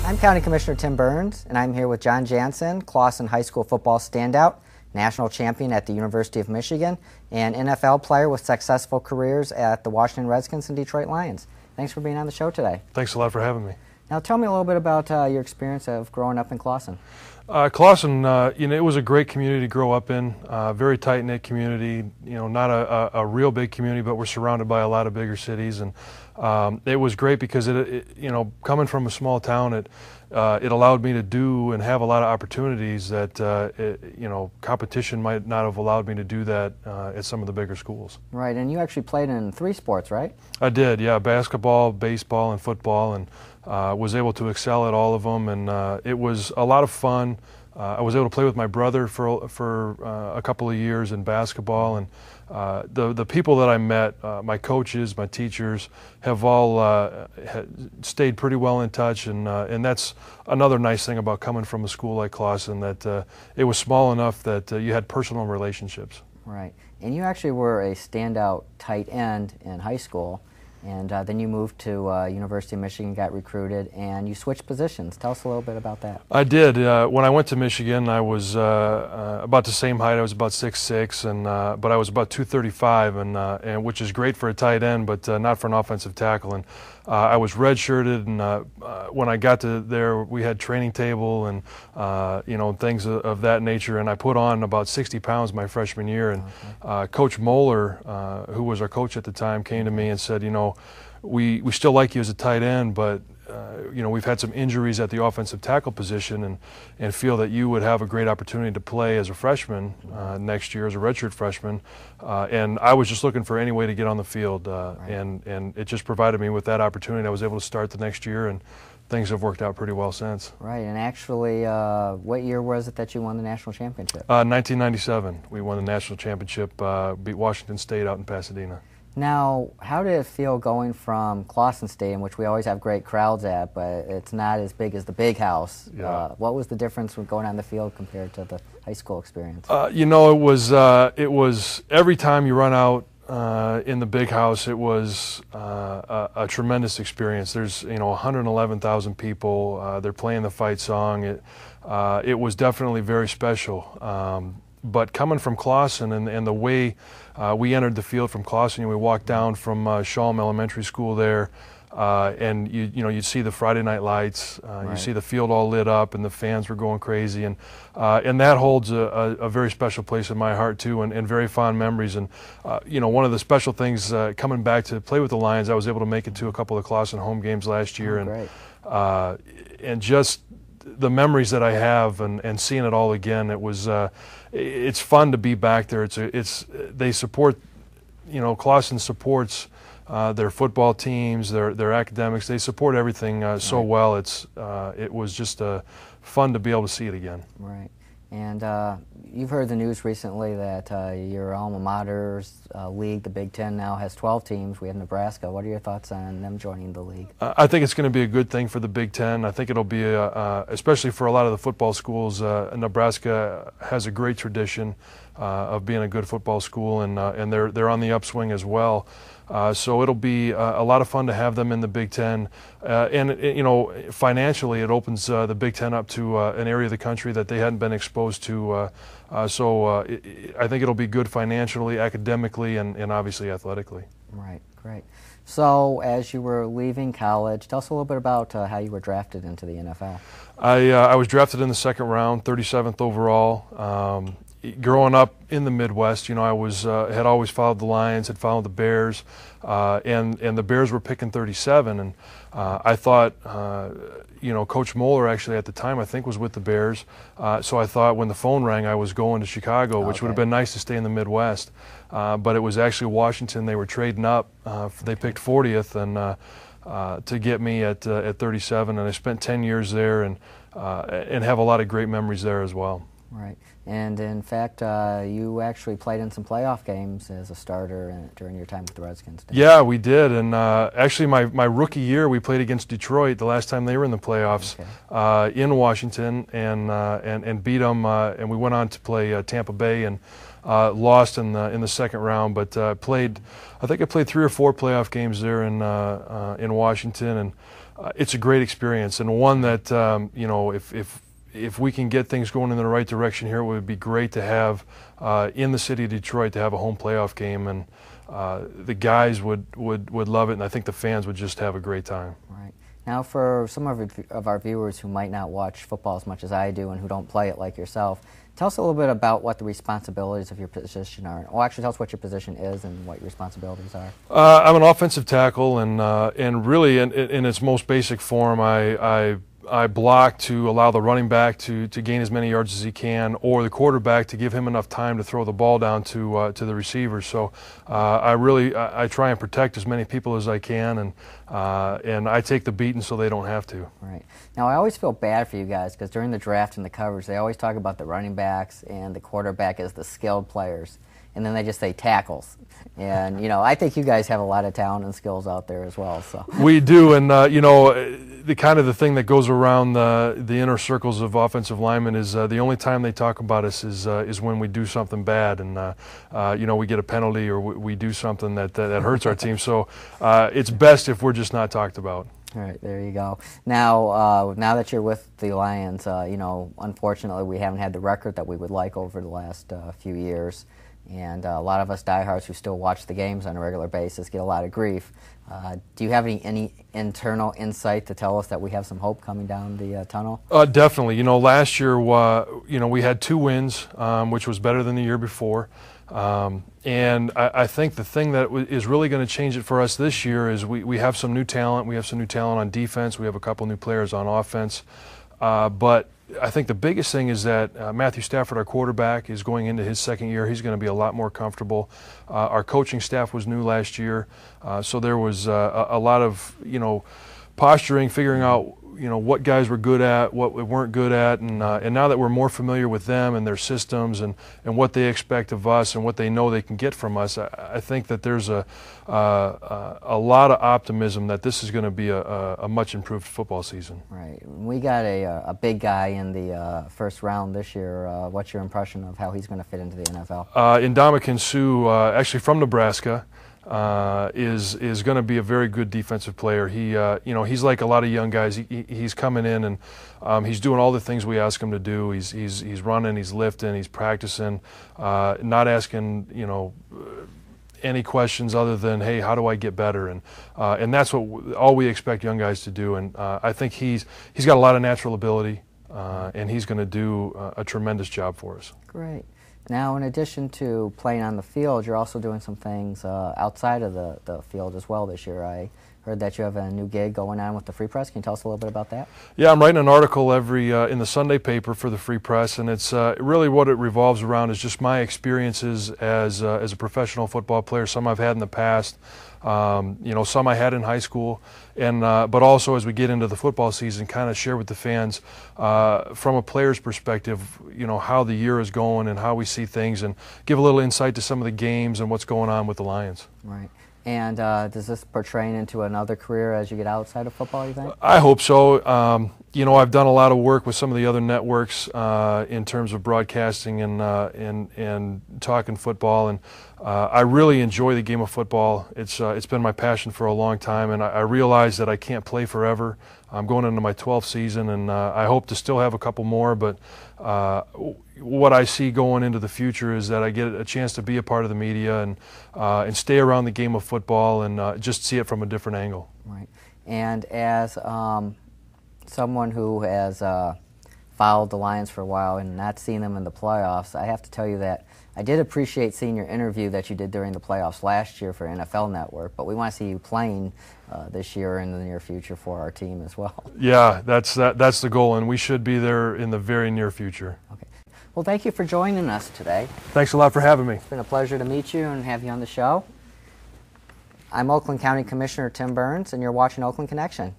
I'm County Commissioner Tim Burns, and I'm here with Jon Jansen, Clawson High School football standout, national champion at the University of Michigan, and NFL player with successful careers at the Washington Redskins and Detroit Lions. Thanks for being on the show today. Thanks a lot for having me. Now tell me a little bit about your experience of growing up in Clawson. Clawson, it was a great community to grow up in, very tight-knit community, not a real big community, but we're surrounded by a lot of bigger cities, and it was great because coming from a small town, it allowed me to do and have a lot of opportunities that, competition might not have allowed me to do that at some of the bigger schools. Right, and you actually played in 3 sports, right? I did, yeah, basketball, baseball, and football, and was able to excel at all of them, and it was a lot of fun. I was able to play with my brother for a couple of years in basketball, and the people that I met, my coaches, my teachers, have all stayed pretty well in touch, and that's another nice thing about coming from a school like Clawson, that it was small enough that you had personal relationships. Right, and you actually were a standout tight end in high school. And then you moved to University of Michigan, got recruited, and you switched positions. Tell us a little bit about that. I did. When I went to Michigan, I was about the same height. I was about 6'6", but I was about 235, and which is great for a tight end, but not for an offensive tackle. And I was redshirted, and when I got to there, we had training table and things of that nature. And I put on about 60 pounds my freshman year. And Coach Moeller, who was our coach at the time, came to me and said, we still like you as a tight end, but we've had some injuries at the offensive tackle position, and feel that you would have a great opportunity to play as a freshman next year as a redshirt freshman. And I was just looking for any way to get on the field, and it just provided me with that opportunity. I was able to start the next year, and things have worked out pretty well since. Right, and actually, what year was it that you won the national championship? 1997. We won the national championship, beat Washington State out in Pasadena. Now, how did it feel going from Clawson Stadium, which we always have great crowds at, but it's not as big as the big house? Yeah. What was the difference with going on the field compared to the high school experience? It was every time you run out in the big house, it was a tremendous experience. There's 111,000 people. They're playing the fight song. It was definitely very special. But coming from Clawson and the way we entered the field from Clawson, we walked down from Shalom Elementary School there, and you'd see the Friday night lights, you see the field all lit up, and the fans were going crazy, and that holds a very special place in my heart too, and very fond memories. And one of the special things coming back to play with the Lions, I was able to make it to a couple of Clawson home games last year, and just the memories that I have, and seeing it all again, it's fun to be back there. They support, Clawson supports their football teams, their academics. They support everything so well. It was just fun to be able to see it again. Right. And you've heard the news recently that your alma mater's league, the Big Ten, now has 12 teams. We have Nebraska. What are your thoughts on them joining the league? I think it's going to be a good thing for the Big Ten. I think it'll be, especially for a lot of the football schools, Nebraska has a great tradition of being a good football school, and they're on the upswing as well. So it'll be a lot of fun to have them in the Big Ten, and financially it opens the Big Ten up to an area of the country that they hadn't been exposed to. So I think it'll be good financially, academically, and obviously athletically. Right, great. So as you were leaving college, tell us a little bit about how you were drafted into the NFL. I was drafted in the 2nd round, 37th overall. Growing up in the Midwest, I had always followed the Lions, had followed the Bears, and the Bears were picking 37, and I thought, Coach Moeller actually at the time I think was with the Bears, so I thought when the phone rang I was going to Chicago, which would have been nice to stay in the Midwest, but it was actually Washington. They were trading up. They picked 40th and to get me at 37, and I spent 10 years there and have a lot of great memories there as well. Right. And in fact, you actually played in some playoff games as a starter during your time with the Redskins. Yeah, we did. And actually, my rookie year, we played against Detroit the last time they were in the playoffs in Washington, and beat them. And we went on to play Tampa Bay and lost in the 2nd round. But I think I played 3 or 4 playoff games there in Washington, and it's a great experience, and one that you know, if we can get things going in the right direction here, it would be great to have in the city of Detroit to have a home playoff game, and the guys would love it, and I think the fans would just have a great time. Right. Now, for some of our viewers who might not watch football as much as I do and who don't play it like yourself, tell us a little bit about what the responsibilities of your position are. Well, actually, tell us what your position is and what your responsibilities are. I'm an offensive tackle, and really, in its most basic form, I block to allow the running back to gain as many yards as he can, or the quarterback to give him enough time to throw the ball down to the receivers. So I try and protect as many people as I can, and I take the beating so they don't have to. Right. Now, I always feel bad for you guys because during the draft and the coverage, they always talk about the running backs and the quarterback as the skilled players, and then they just say tackles. And, you know, I think you guys have a lot of talent and skills out there as well. So we do, and you know, the thing that goes around the inner circles of offensive linemen is the only time they talk about us is when we do something bad, and you know, we get a penalty or we do something that hurts our team. So it's best if we're just not talked about. All right, there you go. Now, now that you're with the Lions, you know, unfortunately, we haven't had the record that we would like over the last few years. And a lot of us diehards who still watch the games on a regular basis get a lot of grief. Do you have any internal insight to tell us that we have some hope coming down the tunnel? Definitely. You know, last year, you know, we had 2 wins, which was better than the year before. And I think the thing that is really going to change it for us this year is we have some new talent. We have some new talent on defense. We have a couple new players on offense. But I think the biggest thing is that Matthew Stafford, our quarterback, is going into his 2nd year. He's going to be a lot more comfortable. Our coaching staff was new last year, so there was a lot of, you know, posturing, figuring out, you know, what guys were good at, what we weren't good at, and now that we're more familiar with them and their systems and what they expect of us and what they know they can get from us, I think that there's a lot of optimism that this is going to be a much improved football season. Right. We got a big guy in the first round this year. What's your impression of how he's going to fit into the NFL? Ndamukong Suh, actually from Nebraska. Is going to be a very good defensive player. He, you know, he's like a lot of young guys. He's coming in and he's doing all the things we ask him to do. He's running, he's lifting, he's practicing, not asking, you know, any questions other than, hey, how do I get better? And that's what all we expect young guys to do. And I think he's got a lot of natural ability, and he's going to do a tremendous job for us. Great. Now, in addition to playing on the field, you're also doing some things outside of the field as well this year. I heard that you have a new gig going on with the Free Press. Can you tell us a little bit about that? Yeah, I'm writing an article every in the Sunday paper for the Free Press, and it's really what it revolves around is just my experiences as a professional football player, some I've had in the past, you know, some I had in high school, and but also as we get into the football season, kind of share with the fans from a player's perspective, you know, how the year is going and how we see things, and give a little insight to some of the games and what's going on with the Lions. Right. And does this portray into another career as you get outside of football, you think? I hope so. You know, I've done a lot of work with some of the other networks in terms of broadcasting and talking football, and I really enjoy the game of football. It's been my passion for a long time, and I realize that I can't play forever. I'm going into my 12th season, and I hope to still have a couple more, but what I see going into the future is that I get a chance to be a part of the media and stay around the game of football and just see it from a different angle. Right. And as someone who has followed the Lions for a while and not seen them in the playoffs, I have to tell you that I did appreciate seeing your interview that you did during the playoffs last year for NFL Network, but we want to see you playing this year in the near future for our team as well. Yeah, that's the goal, and we should be there in the very near future. Okay. Well, thank you for joining us today. Thanks a lot for having me. It's been a pleasure to meet you and have you on the show. I'm Oakland County Commissioner Tim Burns, and you're watching Oakland Connection.